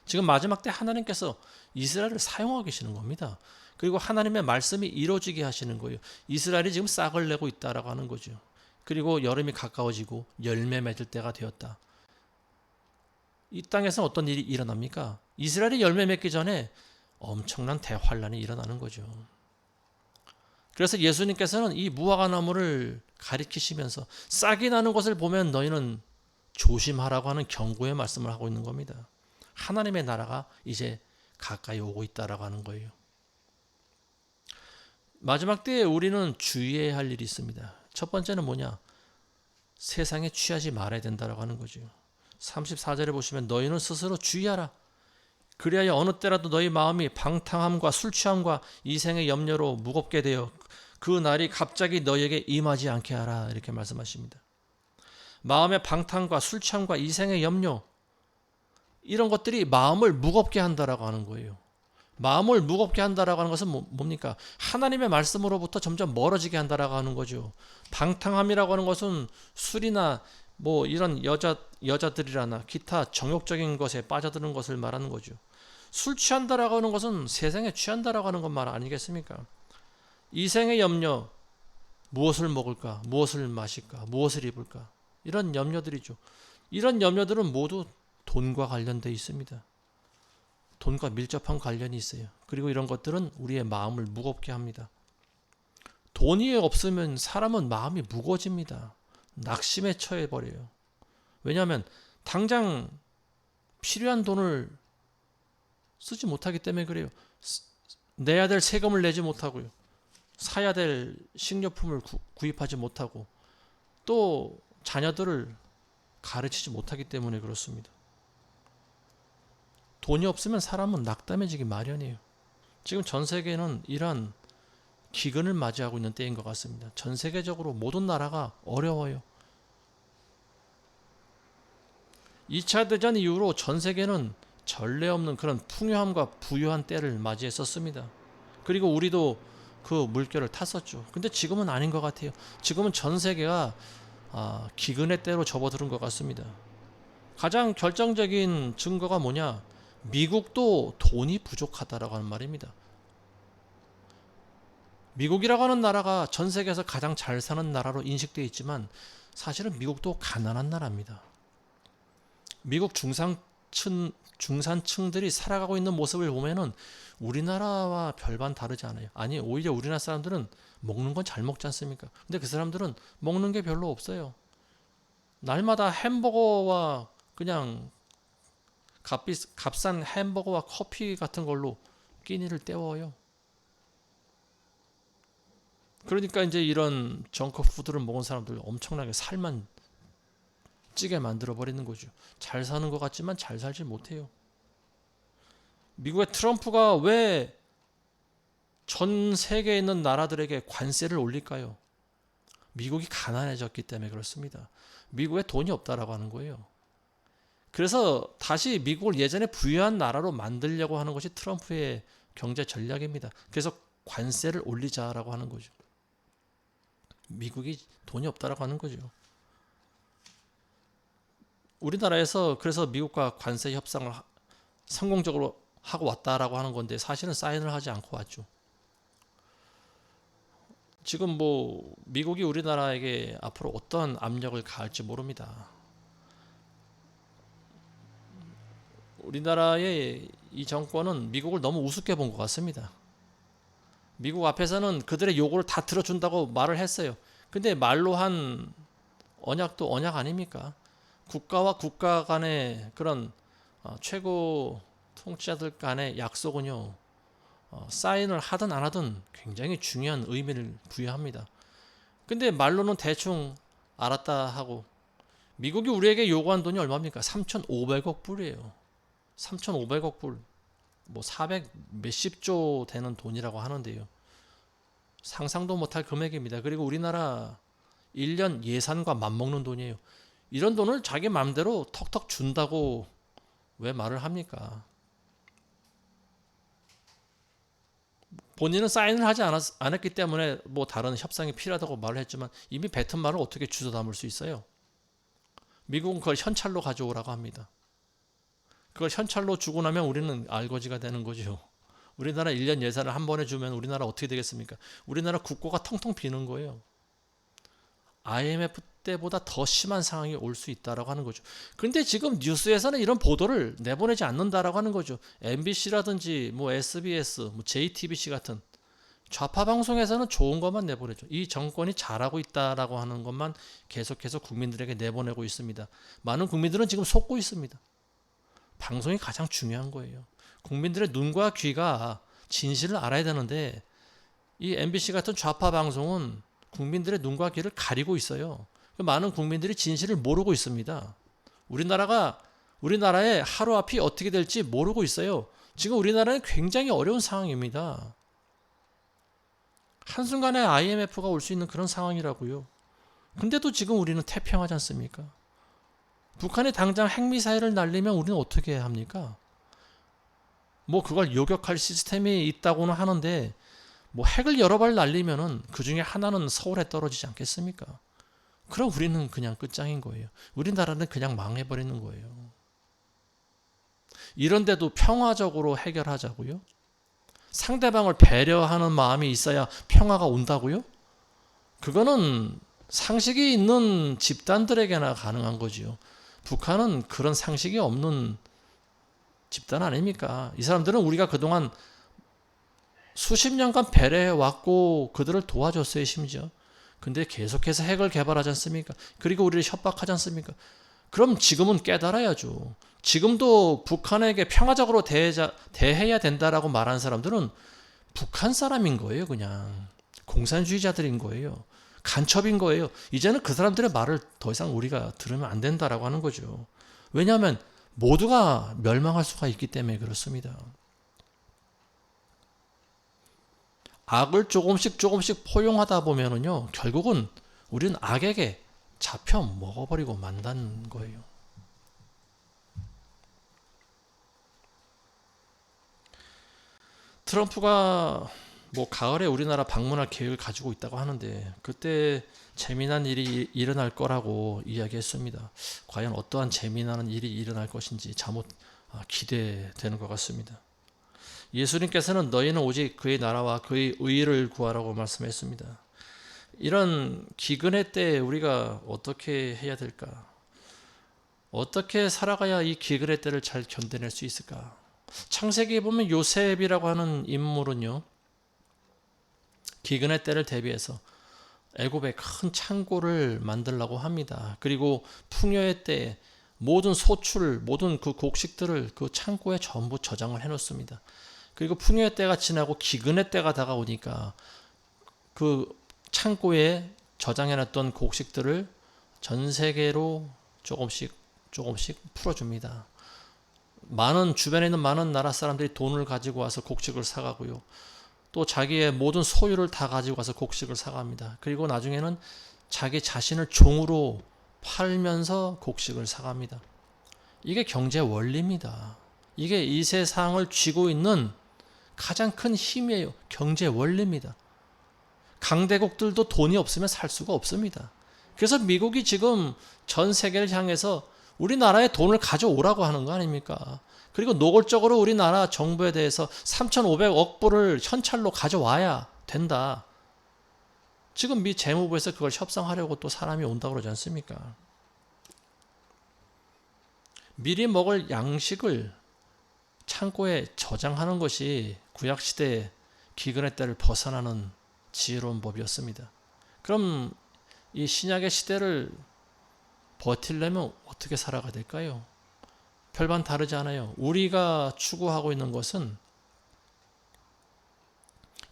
지금 마지막 때 하나님께서 이스라엘을 사용하고 계시는 겁니다. 그리고 하나님의 말씀이 이루어지게 하시는 거예요. 이스라엘이 지금 싹을 내고 있다라고 하는 거죠. 그리고 여름이 가까워지고 열매 맺을 때가 되었다. 이 땅에서 어떤 일이 일어납니까? 이스라엘이 열매 맺기 전에 엄청난 대환란이 일어나는 거죠. 그래서 예수님께서는 이 무화과 나무를 가리키시면서 싹이 나는 것을 보면 너희는 조심하라고 하는 경고의 말씀을 하고 있는 겁니다. 하나님의 나라가 이제 가까이 오고 있다라고 하는 거예요. 마지막 때에 우리는 주의해야 할 일이 있습니다. 첫 번째는 뭐냐? 세상에 취하지 말아야 된다라고 하는 거죠. 34절에 보시면 너희는 스스로 주의하라. 그리하여 어느 때라도 너희 마음이 방탕함과 술 취함과 이생의 염려로 무겁게 되어 그 날이 갑자기 너희에게 임하지 않게 하라. 이렇게 말씀하십니다. 마음의 방탕과 술 취함과 이생의 염려, 이런 것들이 마음을 무겁게 한다라고 하는 거예요. 마음을 무겁게 한다라고 하는 것은 뭡니까? 하나님의 말씀으로부터 점점 멀어지게 한다라고 하는 거죠. 방탕함이라고 하는 것은 술이나 뭐 이런 여자들이라나 기타 정욕적인 것에 빠져드는 것을 말하는 거죠. 술 취한다라고 하는 것은 세상에 취한다라고 하는 것 말 아니겠습니까? 이생의 염려, 무엇을 먹을까, 무엇을 마실까, 무엇을 입을까, 이런 염려들이죠. 이런 염려들은 모두 돈과 관련되어 있습니다. 돈과 밀접한 관련이 있어요. 그리고 이런 것들은 우리의 마음을 무겁게 합니다. 돈이 없으면 사람은 마음이 무거워집니다. 낙심에 처해버려요. 왜냐하면 당장 필요한 돈을 쓰지 못하기 때문에 그래요. 내야 될 세금을 내지 못하고요. 사야 될 식료품을 구입하지 못하고 또 자녀들을 가르치지 못하기 때문에 그렇습니다. 돈이 없으면 사람은 낙담해지기 마련이에요. 지금 전 세계는 이러한 기근을 맞이하고 있는 때인 것 같습니다. 전 세계적으로 모든 나라가 어려워요. 2차 대전 이후로 전 세계는 전례 없는 그런 풍요함과 부유한 때를 맞이했었습니다. 그리고 우리도 그 물결을 탔었죠. 근데 지금은 아닌 것 같아요. 지금은 전 세계가 기근의 때로 접어드는 것 같습니다. 가장 결정적인 증거가 뭐냐? 미국도 돈이 부족하다라고 하는 말입니다. 미국이라고 하는 나라가 전 세계에서 가장 잘 사는 나라로 인식되어 있지만 사실은 미국도 가난한 나라입니다. 미국 중산층들이 살아가고 있는 모습을 보면은 우리나라와 별반 다르지 않아요. 아니, 오히려 우리나라 사람들은 먹는 건 잘 먹지 않습니까? 근데 그 사람들은 먹는 게 별로 없어요. 날마다 햄버거와 그냥 값싼 햄버거와 커피 같은 걸로 끼니를 때워요. 그러니까 이제 이런 정크푸드를 먹은 사람들 엄청나게 살만 찌게 만들어 버리는 거죠. 잘 사는 것 같지만 잘 살지 못해요. 미국의 트럼프가 왜 전 세계에 있는 나라들에게 관세를 올릴까요? 미국이 가난해졌기 때문에 그렇습니다. 미국에 돈이 없다라고 하는 거예요. 그래서 다시 미국을 예전에 부유한 나라로 만들려고 하는 것이 트럼프의 경제 전략입니다. 그래서 관세를 올리자라고 하는 거죠. 미국이 돈이 없다라고 하는 거죠. 우리나라에서 그래서 미국과 관세 협상을 성공적으로 하고 왔다라고 하는 건데 사실은 사인을 하지 않고 왔죠. 지금 뭐 미국이 우리나라에게 앞으로 어떤 압력을 가할지 모릅니다. 우리나라의 이 정권은 미국을 너무 우습게 본 것 같습니다. 미국 앞에서는 그들의 요구를 다 들어준다고 말을 했어요. 근데 말로 한 언약도 언약 아닙니까? 국가와 국가 간의 그런 최고 통치자들 간의 약속은요, 사인을 하든 안 하든 굉장히 중요한 의미를 부여합니다. 근데 말로는 대충 알았다 하고, 미국이 우리에게 요구한 돈이 얼마입니까? 3,500억 불이에요. 3,500억 불. 뭐 400 몇십 조 되는 돈이라고 하는데요. 상상도 못할 금액입니다. 그리고 우리나라 1년 예산과 맞먹는 돈이에요. 이런 돈을 자기 마음대로 턱턱 준다고 왜 말을 합니까? 본인은 사인을 하지 않았기 때문에 뭐 다른 협상이 필요하다고 말을 했지만 이미 뱉은 말을 어떻게 주워 담을 수 있어요? 미국은 그걸 현찰로 가져오라고 합니다. 그걸 현찰로 주고 나면 우리는 알거지가 되는 거죠. 우리나라 1년 예산을 한 번에 주면 우리나라 어떻게 되겠습니까? 우리나라 국고가 텅텅 비는 거예요. IMF 때보다 더 심한 상황이 올 수 있다라고 하는 거죠. 그런데 지금 뉴스에서는 이런 보도를 내보내지 않는다라고 하는 거죠. MBC라든지 뭐 SBS, 뭐 JTBC 같은 좌파 방송에서는 좋은 것만 내보내죠. 이 정권이 잘하고 있다라고 하는 것만 계속해서 국민들에게 내보내고 있습니다. 많은 국민들은 지금 속고 있습니다. 방송이 가장 중요한 거예요. 국민들의 눈과 귀가 진실을 알아야 되는데 이 MBC 같은 좌파 방송은 국민들의 눈과 귀를 가리고 있어요. 많은 국민들이 진실을 모르고 있습니다. 우리나라의 하루앞이 어떻게 될지 모르고 있어요. 지금 우리나라는 굉장히 어려운 상황입니다. 한순간에 IMF가 올 수 있는 그런 상황이라고요. 근데도 지금 우리는 태평하지 않습니까? 북한이 당장 핵미사일을 날리면 우리는 어떻게 합니까? 뭐 그걸 요격할 시스템이 있다고는 하는데 뭐 핵을 여러 발 날리면은 그 중에 하나는 서울에 떨어지지 않겠습니까? 그럼 우리는 그냥 끝장인 거예요. 우리나라는 그냥 망해버리는 거예요. 이런데도 평화적으로 해결하자고요? 상대방을 배려하는 마음이 있어야 평화가 온다고요? 그거는 상식이 있는 집단들에게나 가능한 거지요. 북한은 그런 상식이 없는 집단 아닙니까? 이 사람들은 우리가 그동안 수십 년간 배려해 왔고 그들을 도와줬어요, 심지어. 근데 계속해서 핵을 개발하지 않습니까? 그리고 우리를 협박하지 않습니까? 그럼 지금은 깨달아야죠. 지금도 북한에게 평화적으로 대해야 된다라고 말하는 사람들은 북한 사람인 거예요, 그냥. 공산주의자들인 거예요. 간첩인 거예요. 이제는 그 사람들의 말을 더 이상 우리가 들으면 안 된다라고 하는 거죠. 왜냐하면 모두가 멸망할 수가 있기 때문에 그렇습니다. 악을 조금씩 포용하다 보면은요, 결국은 우리는 악에게 잡혀 먹어버리고 만다는 거예요. 트럼프가 뭐 가을에 우리나라 방문할 계획을 가지고 있다고 하는데 그때 재미난 일이 일어날 거라고 이야기했습니다. 과연 어떠한 재미나는 일이 일어날 것인지 잠옷 기대되는 것 같습니다. 예수님께서는 너희는 오직 그의 나라와 그의 의를 구하라고 말씀했습니다. 이런 기근의 때 우리가 어떻게 해야 될까? 어떻게 살아가야 이 기근의 때를 잘 견뎌낼 수 있을까? 창세기에 보면 요셉이라고 하는 인물은요, 기근의 때를 대비해서 애굽에 큰 창고를 만들라고 합니다. 그리고 풍요의 때에 모든 소출, 모든 그 곡식들을 그 창고에 전부 저장을 해놓습니다. 그리고 풍요의 때가 지나고 기근의 때가 다가오니까 그 창고에 저장해놨던 곡식들을 전 세계로 조금씩 풀어줍니다. 주변에 있는 많은 나라 사람들이 돈을 가지고 와서 곡식을 사가고요. 또 자기의 모든 소유를 다 가지고 와서 곡식을 사갑니다. 그리고 나중에는 자기 자신을 종으로 팔면서 곡식을 사갑니다. 이게 경제 원리입니다. 이게 이 세상을 쥐고 있는 가장 큰 힘이에요. 경제 원리입니다. 강대국들도 돈이 없으면 살 수가 없습니다. 그래서 미국이 지금 전 세계를 향해서 우리나라에 돈을 가져오라고 하는 거 아닙니까? 그리고 노골적으로 우리나라 정부에 대해서 3,500억 불을 현찰로 가져와야 된다. 지금 미 재무부에서 그걸 협상하려고 또 사람이 온다고 그러지 않습니까? 미리 먹을 양식을 창고에 저장하는 것이 구약시대의 기근의 때를 벗어나는 지혜로운 법이었습니다. 그럼 이 신약의 시대를 버틸려면 어떻게 살아가야 될까요? 별반 다르지 않아요. 우리가 추구하고 있는 것은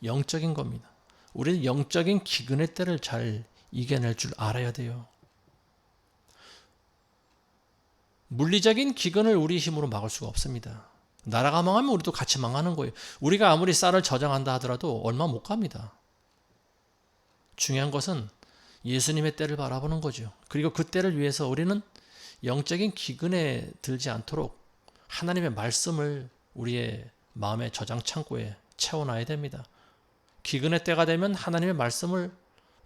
영적인 겁니다. 우리는 영적인 기근의 때를 잘 이겨낼 줄 알아야 돼요. 물리적인 기근을 우리 힘으로 막을 수가 없습니다. 나라가 망하면 우리도 같이 망하는 거예요. 우리가 아무리 쌀을 저장한다 하더라도 얼마 못 갑니다. 중요한 것은 예수님의 때를 바라보는 거죠. 그리고 그 때를 위해서 우리는 영적인 기근에 들지 않도록 하나님의 말씀을 우리의 마음의 저장 창고에 채워놔야 됩니다. 기근의 때가 되면 하나님의 말씀을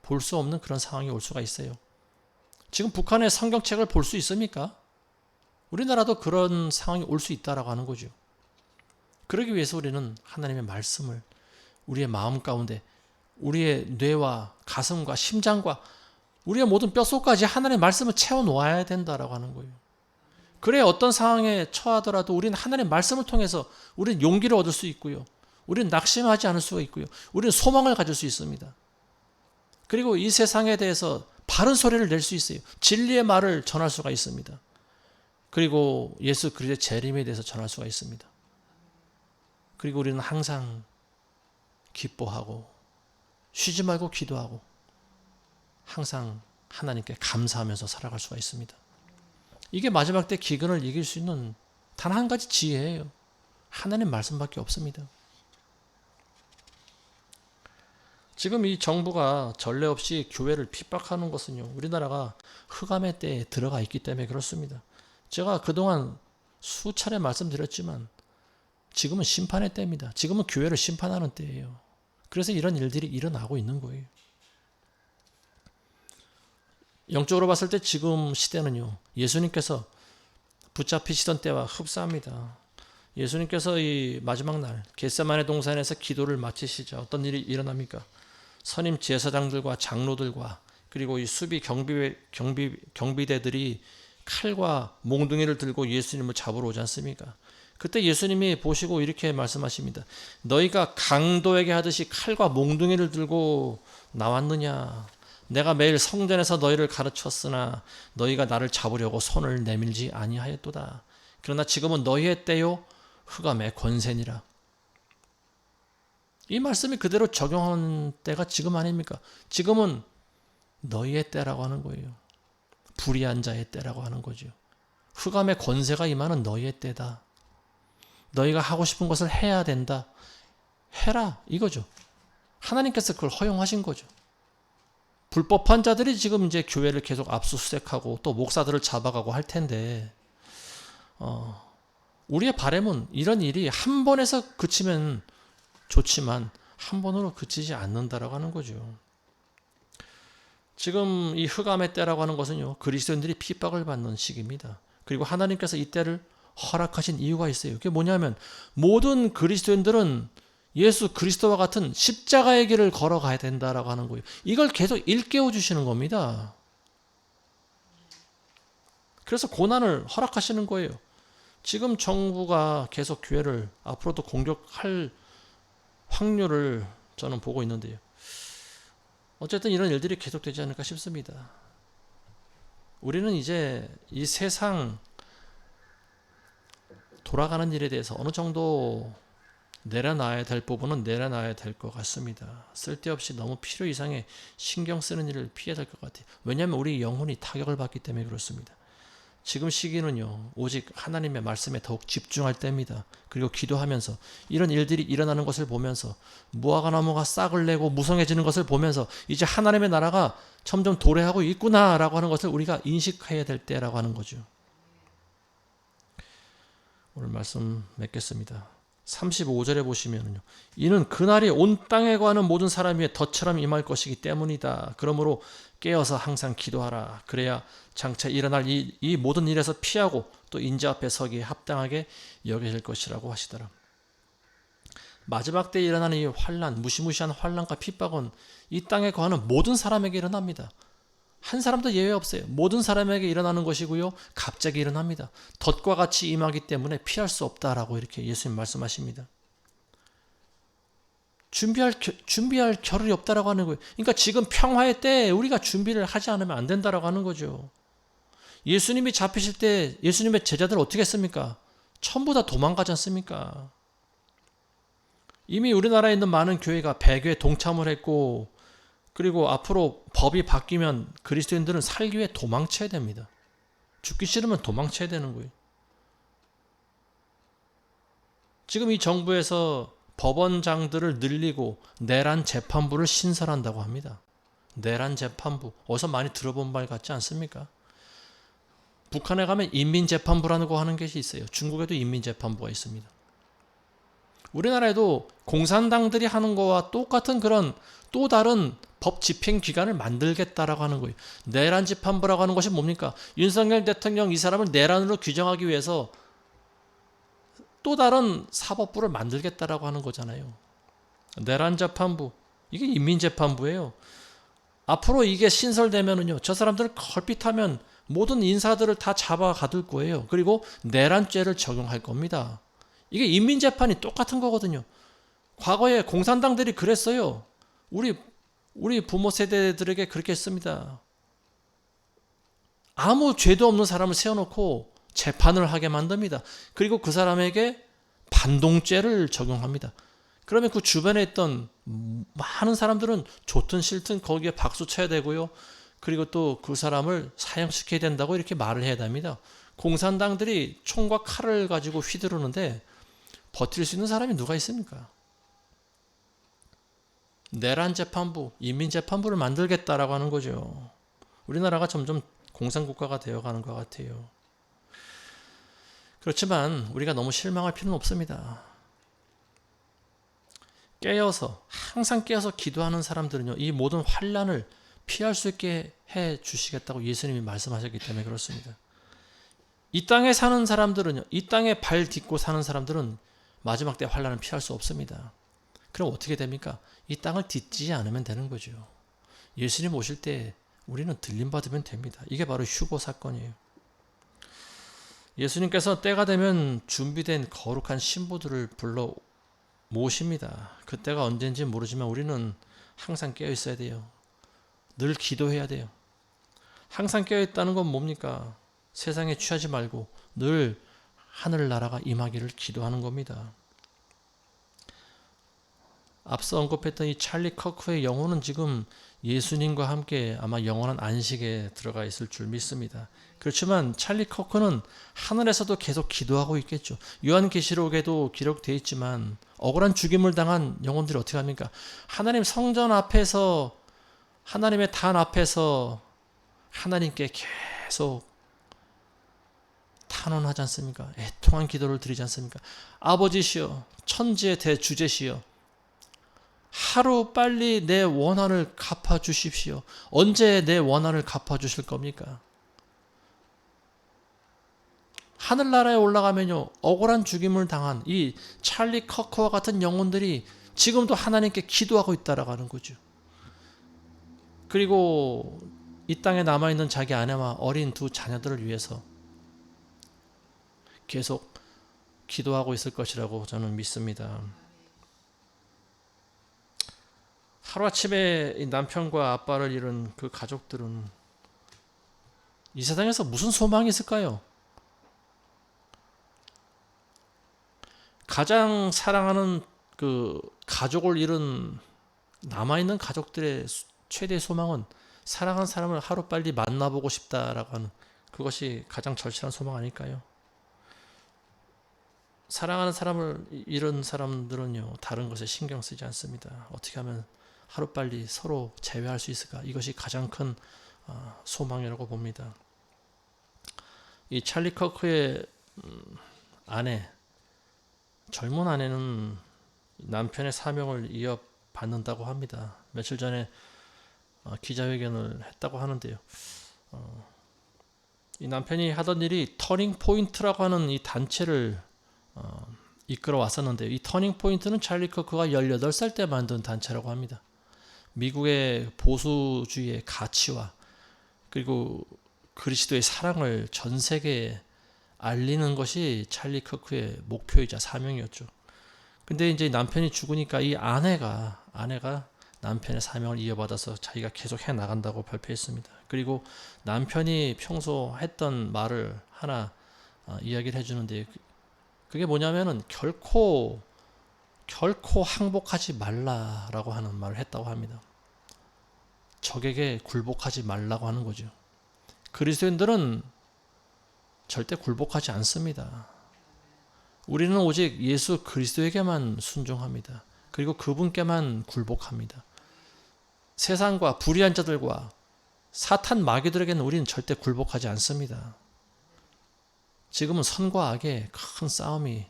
볼 수 없는 그런 상황이 올 수가 있어요. 지금 북한의 성경책을 볼 수 있습니까? 우리나라도 그런 상황이 올 수 있다라고 하는 거죠. 그러기 위해서 우리는 하나님의 말씀을 우리의 마음 가운데, 우리의 뇌와 가슴과 심장과 우리의 모든 뼛속까지 하나님의 말씀을 채워놓아야 된다라고 하는 거예요. 그래야 어떤 상황에 처하더라도 우리는 하나님의 말씀을 통해서 우리는 용기를 얻을 수 있고요. 우리는 낙심하지 않을 수가 있고요. 우리는 소망을 가질 수 있습니다. 그리고 이 세상에 대해서 바른 소리를 낼 수 있어요. 진리의 말을 전할 수가 있습니다. 그리고 예수 그리스도의 재림에 대해서 전할 수가 있습니다. 그리고 우리는 항상 기뻐하고 쉬지 말고 기도하고 항상 하나님께 감사하면서 살아갈 수가 있습니다. 이게 마지막 때 기근을 이길 수 있는 단 한 가지 지혜예요. 하나님 말씀밖에 없습니다. 지금 이 정부가 전례 없이 교회를 핍박하는 것은요, 우리나라가 흑암의 때에 들어가 있기 때문에 그렇습니다. 제가 그동안 수차례 말씀드렸지만 지금은 심판의 때입니다. 지금은 교회를 심판하는 때예요. 그래서 이런 일들이 일어나고 있는 거예요. 영적으로 봤을 때 지금 시대는요, 예수님께서 붙잡히시던 때와 흡사합니다. 예수님께서 이 마지막 날 겟세마네 동산에서 기도를 마치시자 어떤 일이 일어납니까? 선임 제사장들과 장로들과 그리고 이 수비 경비대들이 칼과 몽둥이를 들고 예수님을 잡으러 오지 않습니까? 그때 예수님이 보시고 이렇게 말씀하십니다. 너희가 강도에게 하듯이 칼과 몽둥이를 들고 나왔느냐? 내가 매일 성전에서 너희를 가르쳤으나 너희가 나를 잡으려고 손을 내밀지 아니하였도다. 그러나 지금은 너희의 때요 흑암의 권세니라. 이 말씀이 그대로 적용하는 때가 지금 아닙니까? 지금은 너희의 때라고 하는 거예요. 불의한 자의 때라고 하는 거죠. 흑암의 권세가 임하는 너희의 때다. 너희가 하고 싶은 것을 해야 된다. 해라 이거죠. 하나님께서 그걸 허용하신 거죠. 불법한 자들이 지금 이제 교회를 계속 압수수색하고 또 목사들을 잡아가고 할 텐데, 우리의 바람은 이런 일이 한 번에서 그치면 좋지만 한 번으로 그치지 않는다라고 하는 거죠. 지금 이 흑암의 때라고 하는 것은요, 그리스도인들이 핍박을 받는 시기입니다. 그리고 하나님께서 이 때를 허락하신 이유가 있어요. 그게 뭐냐면 모든 그리스도인들은 예수 그리스도와 같은 십자가의 길을 걸어가야 된다라고 하는 거예요. 이걸 계속 일깨워 주시는 겁니다. 그래서 고난을 허락하시는 거예요. 지금 정부가 계속 교회를 앞으로도 공격할 확률을 저는 보고 있는데요. 어쨌든 이런 일들이 계속되지 않을까 싶습니다. 우리는 이제 이 세상 돌아가는 일에 대해서 어느 정도 내려놔야 될 부분은 내려놔야 될 것 같습니다. 쓸데없이 너무 필요 이상의 신경 쓰는 일을 피해야 될 것 같아요. 왜냐하면 우리 영혼이 타격을 받기 때문에 그렇습니다. 지금 시기는요, 오직 하나님의 말씀에 더욱 집중할 때입니다. 그리고 기도하면서 이런 일들이 일어나는 것을 보면서 무화과 나무가 싹을 내고 무성해지는 것을 보면서 이제 하나님의 나라가 점점 도래하고 있구나라고 하는 것을 우리가 인식해야 될 때라고 하는 거죠. 오늘 말씀 맺겠습니다. 35절에 보시면요, 이는 그날이 온 땅에 거하는 모든 사람 위에 덫처럼 임할 것이기 때문이다. 그러므로 깨어서 항상 기도하라. 그래야 장차 일어날 이 모든 일에서 피하고 또 인자 앞에 서기에 합당하게 여겨질 것이라고 하시더라. 마지막 때에 일어나는 이 환난, 무시무시한 환난과 핍박은 이 땅에 거하는 모든 사람에게 일어납니다. 한 사람도 예외 없어요. 모든 사람에게 일어나는 것이고요, 갑자기 일어납니다. 덫과 같이 임하기 때문에 피할 수 없다라고 이렇게 예수님 말씀하십니다. 준비할 겨를이 없다라고 하는 거예요. 그러니까 지금 평화의 때에 우리가 준비를 하지 않으면 안 된다라고 하는 거죠. 예수님이 잡히실 때 예수님의 제자들 어떻게 했습니까? 전부 다 도망가지 않습니까? 이미 우리나라에 있는 많은 교회가 배교에 동참을 했고, 그리고 앞으로 법이 바뀌면 그리스도인들은 살기 위해 도망쳐야 됩니다. 죽기 싫으면 도망쳐야 되는 거예요. 지금 이 정부에서 법원장들을 늘리고 내란 재판부를 신설한다고 합니다. 내란 재판부, 어디서 많이 들어본 말 같지 않습니까? 북한에 가면 인민재판부라는 거 하는 것이 있어요. 중국에도 인민재판부가 있습니다. 우리나라에도 공산당들이 하는 거와 똑같은 그런 또 다른 법 집행기관을 만들겠다라고 하는 거예요. 내란 재판부라고 하는 것이 뭡니까? 윤석열 대통령 이 사람을 내란으로 규정하기 위해서 또 다른 사법부를 만들겠다라고 하는 거잖아요. 내란 재판부, 이게 인민재판부예요. 앞으로 이게 신설되면은요, 저 사람들을 걸핏하면 모든 인사들을 다 잡아 가둘 거예요. 그리고 내란죄를 적용할 겁니다. 이게 인민재판이 똑같은 거거든요. 과거에 공산당들이 그랬어요. 우리 부모 세대들에게 그렇게 했습니다. 아무 죄도 없는 사람을 세워놓고 재판을 하게 만듭니다. 그리고 그 사람에게 반동죄를 적용합니다. 그러면 그 주변에 있던 많은 사람들은 좋든 싫든 거기에 박수 쳐야 되고요. 그리고 또 그 사람을 사형시켜야 된다고 이렇게 말을 해야 됩니다. 공산당들이 총과 칼을 가지고 휘두르는데 버틸 수 있는 사람이 누가 있습니까? 내란 재판부, 인민 재판부를 만들겠다라고 하는 거죠. 우리나라가 점점 공산국가가 되어가는 것 같아요. 그렇지만 우리가 너무 실망할 필요는 없습니다. 항상 깨어서 기도하는 사람들은요, 이 모든 환난을 피할 수 있게 해 주시겠다고 예수님이 말씀하셨기 때문에 그렇습니다. 이 땅에 사는 사람들은요, 이 땅에 발 딛고 사는 사람들은 마지막 때 환난을 피할 수 없습니다. 그럼 어떻게 됩니까? 이 땅을 딛지 않으면 되는 거죠. 예수님 오실 때 우리는 들림받으면 됩니다. 이게 바로 휴거 사건이에요. 예수님께서 때가 되면 준비된 거룩한 신부들을 불러 모십니다. 그때가 언제인지 모르지만 우리는 항상 깨어 있어야 돼요. 늘 기도해야 돼요. 항상 깨어 있다는 건 뭡니까? 세상에 취하지 말고 늘 하늘나라가 임하기를 기도하는 겁니다. 앞서 언급했던 이 찰리 커크의 영혼은 지금 예수님과 함께 아마 영원한 안식에 들어가 있을 줄 믿습니다. 그렇지만 찰리 커크는 하늘에서도 계속 기도하고 있겠죠. 요한계시록에도 기록되어 있지만 억울한 죽임을 당한 영혼들이 어떻게 합니까? 하나님 성전 앞에서, 하나님의 단 앞에서 하나님께 계속 탄원하지 않습니까? 애통한 기도를 드리지 않습니까? 아버지시여, 천지의 대주제시여, 하루 빨리 내 원한을 갚아주십시오. 언제 내 원한을 갚아주실 겁니까? 하늘나라에 올라가면요, 억울한 죽임을 당한 이 찰리 커커와 같은 영혼들이 지금도 하나님께 기도하고 있다라고 하는 거죠. 그리고 이 땅에 남아있는 자기 아내와 어린 두 자녀들을 위해서 계속 기도하고 있을 것이라고 저는 믿습니다. 하루아침에 이 남편과 아빠를 잃은 그 가족들은 이 세상에서 무슨 소망이 있을까요? 가장 사랑하는 그 가족을 잃은 남아있는 가족들의 최대 소망은 사랑하는 사람을 하루빨리 만나보고 싶다라고 하는 그것이 가장 절실한 소망 아닐까요? 사랑하는 사람을 잃은 사람들은요, 다른 것에 신경 쓰지 않습니다. 어떻게 하면 하루빨리 서로 재회할 수 있을까? 이것이 가장 큰 소망이라고 봅니다. 이 찰리 커크의 아내, 젊은 아내는 남편의 사명을 이어받는다고 합니다. 며칠 전에 기자회견을 했다고 하는데요. 이 남편이 하던 일이 터닝 포인트라고 하는 이 단체를 이끌어 왔었는데요. 이 터닝 포인트는 찰리 커크가 18살 때 만든 단체라고 합니다. 미국의 보수주의의 가치와 그리고 그리스도의 사랑을 전 세계에 알리는 것이 찰리 커크의 목표이자 사명이었죠. 근데 이제 남편이 죽으니까 이 아내가 남편의 사명을 이어받아서 자기가 계속 해 나간다고 발표했습니다. 그리고 남편이 평소 했던 말을 하나 이야기를 해주는데 그게 뭐냐면은 결코 항복하지 말라라고 하는 말을 했다고 합니다. 적에게 굴복하지 말라고 하는 거죠. 그리스도인들은 절대 굴복하지 않습니다. 우리는 오직 예수 그리스도에게만 순종합니다. 그리고 그분께만 굴복합니다. 세상과 불의한 자들과 사탄 마귀들에게는 우리는 절대 굴복하지 않습니다. 지금은 선과 악의 큰 싸움이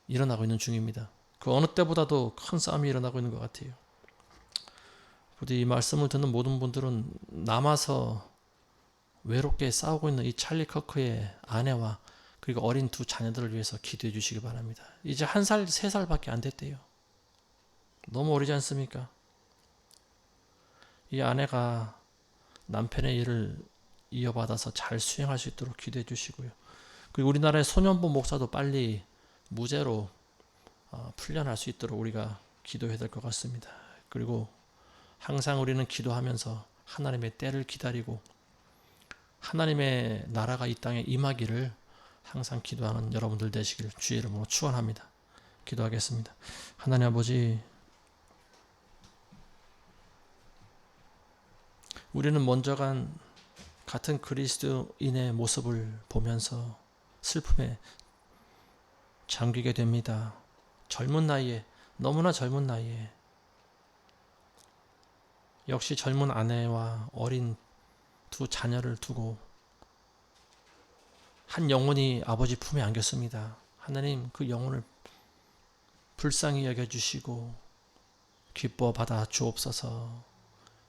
일어나고 있는 중입니다. 그 어느 때보다도 큰 싸움이 일어나고 있는 것 같아요. 부디 이 말씀을 듣는 모든 분들은 남아서 외롭게 싸우고 있는 이 찰리 커크의 아내와 그리고 어린 두 자녀들을 위해서 기도해 주시기 바랍니다. 이제 1살, 3살밖에 안 됐대요. 너무 어리지 않습니까? 이 아내가 남편의 일을 이어받아서 잘 수행할 수 있도록 기도해 주시고요. 그리고 우리나라의 소년부 목사도 빨리 무죄로 풀려날 수 있도록 우리가 기도해야 될 것 같습니다. 그리고 항상 우리는 기도하면서 하나님의 때를 기다리고 하나님의 나라가 이 땅에 임하기를 항상 기도하는 여러분들 되시길 주의 이름으로 축원합니다. 기도하겠습니다. 하나님 아버지, 우리는 먼저 같은 그리스도인의 모습을 보면서 슬픔에 잠기게 됩니다. 젊은 나이에, 너무나 젊은 나이에 역시 젊은 아내와 어린 두 자녀를 두고 한 영혼이 아버지 품에 안겼습니다. 하나님, 그 영혼을 불쌍히 여겨주시고 기뻐 받아 주옵소서.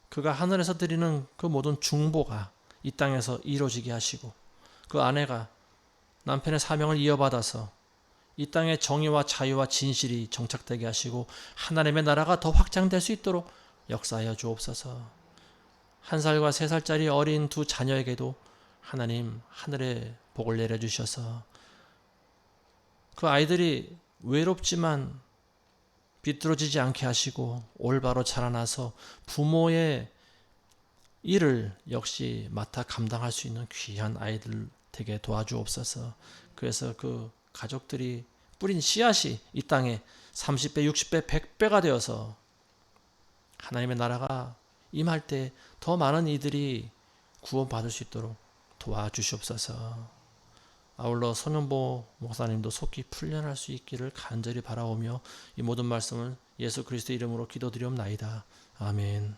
그가 하늘에서 드리는 그 모든 중보가 이 땅에서 이루어지게 하시고 그 아내가 남편의 사명을 이어받아서 이 땅에 정의와 자유와 진실이 정착되게 하시고 하나님의 나라가 더 확장될 수 있도록 역사하여 주옵소서. 1살과 3살짜리 어린 두 자녀에게도 하나님 하늘의 복을 내려주셔서 그 아이들이 외롭지만 비뚤어지지 않게 하시고 올바로 자라나서 부모의 일을 역시 맡아 감당할 수 있는 귀한 아이들 되게 도와주옵소서. 그래서 그 가족들이 뿌린 씨앗이 이 땅에 30배, 60배, 100배가 되어서 하나님의 나라가 임할 때 더 많은 이들이 구원받을 수 있도록 도와주시옵소서. 아울러 손현보 목사님도 속히 풀려날 수 있기를 간절히 바라오며 이 모든 말씀을 예수 그리스도 이름으로 기도드리옵나이다. 아멘.